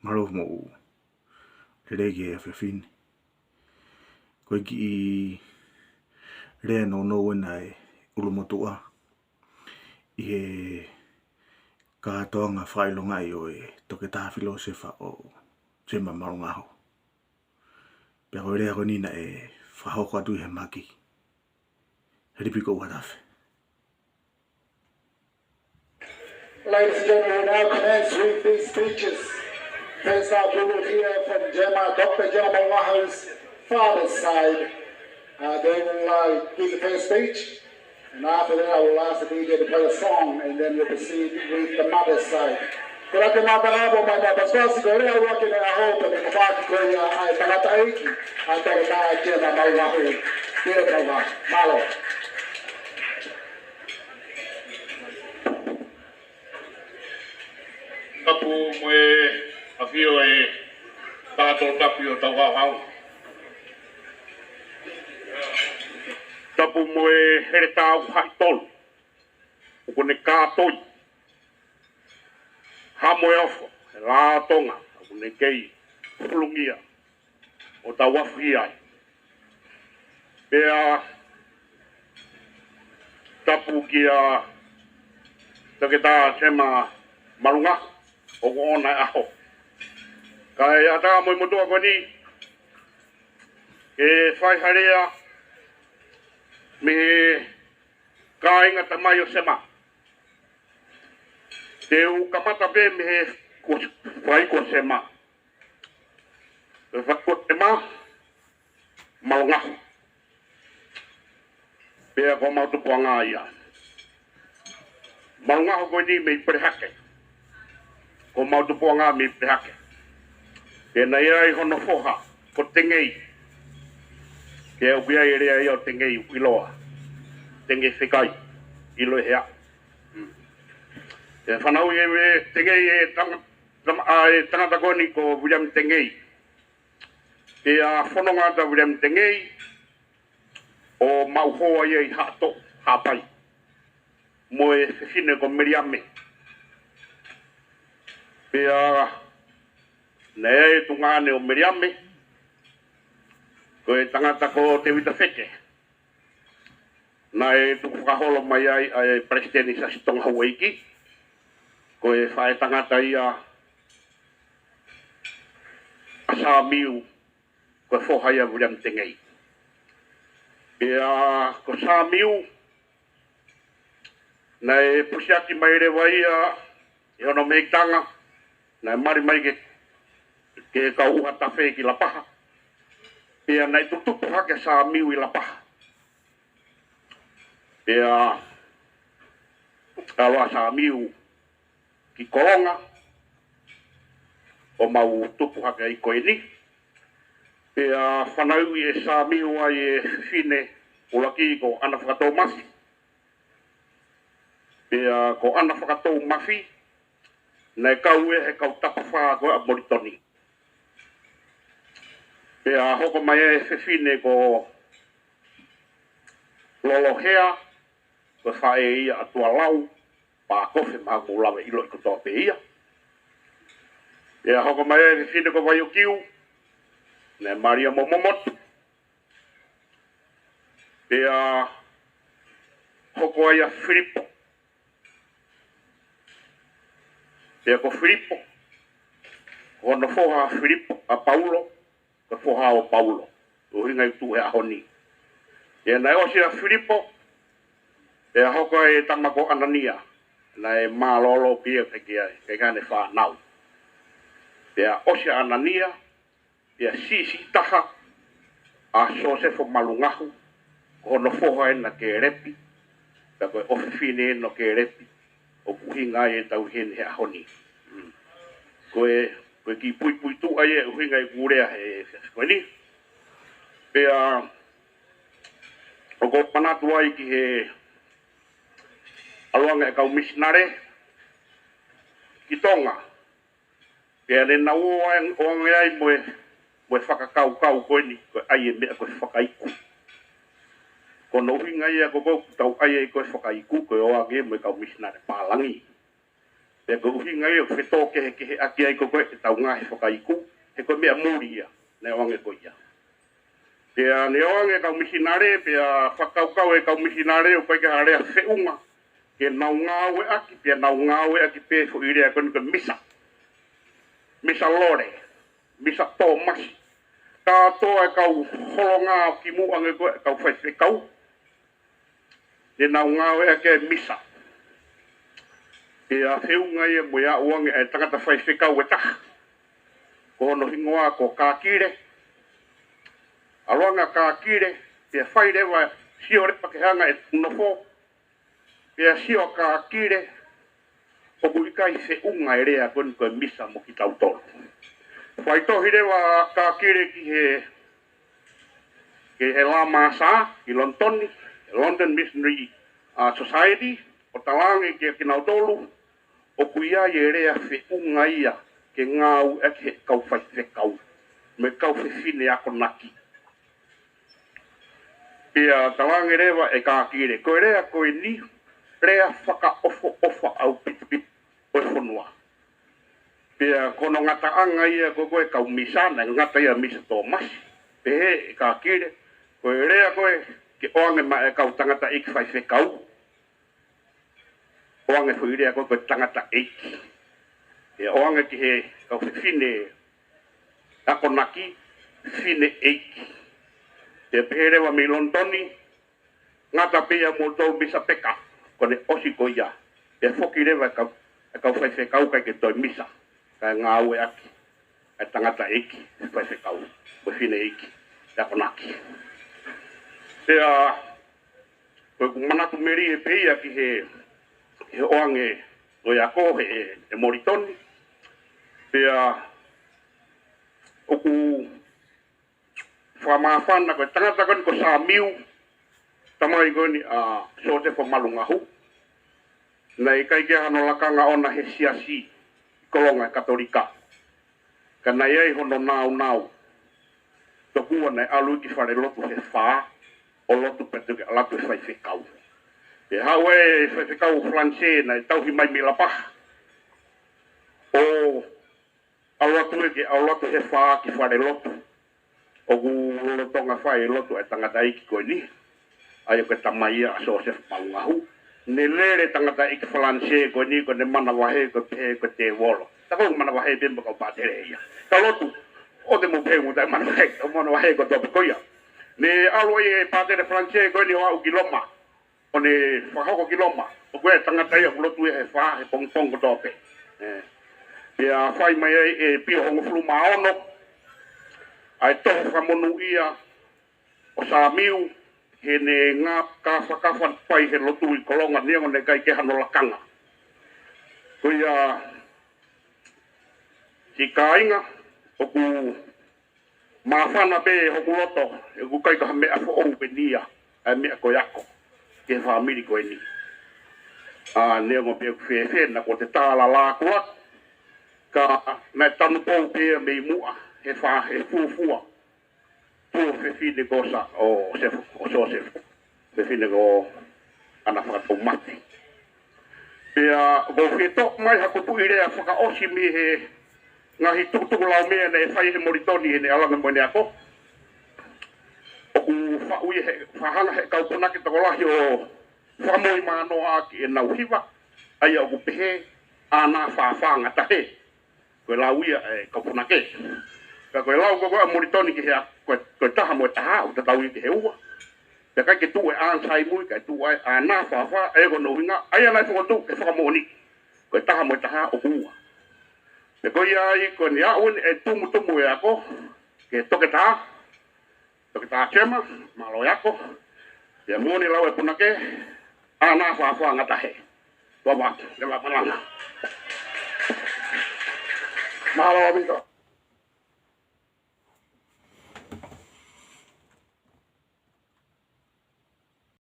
Malo mo lege fefin. Ko ki le no nai ulumotu'a. I katoanga'i o Toketa Filosefa o Gemma Malungahu. Pero le ako nina whahoko atu he Maki. Helepiko Uhatafe. Ladies and gentlemen, we now commence with these speeches. First up, we will hear from Dr. Gemma Malungahu's father's side. They will give the first speech, and after that I will ask the DJ to play a song, and then we'll proceed with the mother's side. Kurate matarabo mga basbasi ko rin awak na ako pag kapati ko ay talatay at talatay Gemma Malungahu. Tira ka ba? Malo. Tapu mo afio tato tapio tawahau. Tapu mo heretau haitol. Ukone katoi. Hamoyofo la tonga ukone kei fulungia o tawafia. Pea tapu kia Toketa Gemma Malungahu o ona aho. Kai ata mo motua ko ni fai harea me kai ngata mayo sema. Teu kamata be me ko fai ko sema. Fa ko tema Malungahu. Pe ko mau tu katoanga'i. Malungahu ko ni me perhake. Ko mau tu katoanga'i me perhake. Ke na ia hono foha ko tengei. Ke o bia ere ia tengei iloa. Tengei fikai ilo hea. Te whanau tengei tangata koni ko William tengei. Ke a whanonga ta William tengei o mau hoa i hato hapai. Mo e whine ko Miriame. Pe a nei tungane o Miriame ko e tangata ko te wita wheke na e tukaholo mai ai presidenti sa sitong Hawaii ko e whae tangata ia asa miu ko e whohai a William tengei e a ko sa miu na e pusiaki mai rewa ia e ono meitanga na e mari mai ke kau Uhatafe ki la paha. Pea nai tutupu hake sa miu i la paha. Pea awa sa miu ki kolonga o mau tupu hake i koe ni. Pea whanau i e sa miu ai e whine o laki ko ana whakatou mafi. Pea ko ana whakatou mafi nai kau e he kau tapawha koe a moritoni. Pea hoko mai e whine ko lolohea ko whae ia atua lau pa kofe maa kulawe ilo i kutoa pe ia. Pea hoko mai e whine ko waiukiu ne Maria Momomot. Pea hoko ai a Filipo. Pea ko Filipo hono foha Filipo a Paulo ka foha o Paulo o hinga i tu e ahoni e na o sia Filipo e hoko e tamako Anania na e malolo pia ke gane fa nau e o sia Anania e sisi taha a Josefo Malungahu hono foha e na ke repi ka ko ofifine no ke repi o kuhinga e tau hin he ahoni koe ki pui tu ai e uhinga i kurea he koe ni. Pea o ko panatu ai ki he aluanga e kau misinare ki tonga. Pea ne na oange ai moe whakakau koe ni koe ai e mea koe whakaiku. Ko no uhinga ia ko tau ai e koe whakaiku koe oange moe kau misinare pālangi. Pe ko hinga e fe toke ke aki ai ko ko tau nga he whakaiku he ko mea muria ne wange ko ia. Pe ne wange ka misinare pe whakaukau e ka misinare o kai ka harea whiunga ke nau ngawe aki pe nau ngawe aki pe fo irea ko ni misa. Misa lore, misa to masi. Ka toa e kau holonga ki muange ko kau whaife kau. Ne nau ngawe ake misa. Pe a whiunga e mo ia uange e tangata whaife kau e taha. Ko no hingoa ko kākire. Aronga kākire, pe whaire wa sio repa ke hanga e tunofo. Pe sio kākire, o kuikai whiunga e rea koni koe misa mo ki tautoro. Whaitohi rewa kākire ki he lama sa, ki Lontoni, London Missionary Society, o tawangi ki Kinautolu, o kuia e rea whiunga ia ke ngau e ke kau whaifekau, me kau whiwhine ako naki. Pia tawangi rewa e kākire, koe rea koe ni, rea whaka ofa au pitipit o whonua. Pia kono ngata anga ia koe kau misa, na ngata ia misa tō masi. Pe he e kākire, koe rea koe ke oange ma e kau tangata iki whaifekau. Oange whuirea koe tangata iki. E oange ki he kau whiwhine ako naki, whiwhine iki. Te peherewa mi Lontoni, ngata pia mo tau misa peka, kone osi ko ia. Te whoki rewa e kau whaifekau kai ke toi misa. Kai ngā aue aki, kai tangata eki, whaifekau, whiwhine eki, ako naki. Pea, koe kumanatu meri e peia ki he oange o ako he Moritoni. Pea, oku whamawhana koe tangata koni ko sa miu, tamai koni Joseph Malungahu. Nei kai ke hano lakanga ona he siasi, kolonga katolika. Kana iei hono nau. Tokua nei alu ki whare lotu he whaa, o lotu petu ke alatu e whaifekau. E hawe e whaifekau flanse nei tauhi mai milapaha. O alatu e ke alatu he whaa ki whare lotu. O gu lotonga whai lotu e tangata iki koe ni. Ai o ke tamaia a Joseph Malungahu. Ne lere tangata iki flanse koe ni ko ne mana wahe ko te wolo. Tako mana wahe bimba kau pātere ia. Ka lotu, o te mupengu tai mana wahe ko tope koia. Ne alo e pātere flanse koe ni o au ki loma. O ne whahoko ki loma. O koe tangata ia kulotu e he wha, he pongpong ko tope. Pia whai mai e pio hongo flu maono. Ai tohu whamonu ia o sa miu. He ne ngā kawhakawhan pai he lotu i kolonga neonga ne kai ke hano lakanga. Koia si kāinga o ku mawhana be hoku loto e ku kai kaha mea fo ou pe nia e mea koe ako ke famili koe ni. Neonga pe ku fiefia ko te tāla lākua ka nai tanu pou pe mei mua he fuafua. Tuo whiwhine ko sa o Joseph. Whiwhine ko ana whakatau mati. Pea ko whetok mai hakupu i rea whakaosi mi he ngahi tukutuku lau mea ne whai he Moritoni he ne alanga mo ne ako. O ku whaui he whahanga he kaupunaki takolahi o whamoi mano aki e nau hiwa. Ai o ku pehe ana whawhanga tahe. Koe lau ia e kaupunake. Ka koe lau koe Moritoni ki hea koe taha mo e taha o te tau i ki he ua. Te kai ke tu e ansai mui, kai tu e ana whawha, e ko no hinga, ai anai whakotu ke whakamoni. Koe taha mo e taha o ua. Te koe ai koe ni aun e tumu e ako, ke Toketa Gemma Malungahu, te moni lau e punake, ana whawha ngatahe. Tua watu, le wapananga. Mahalo abito.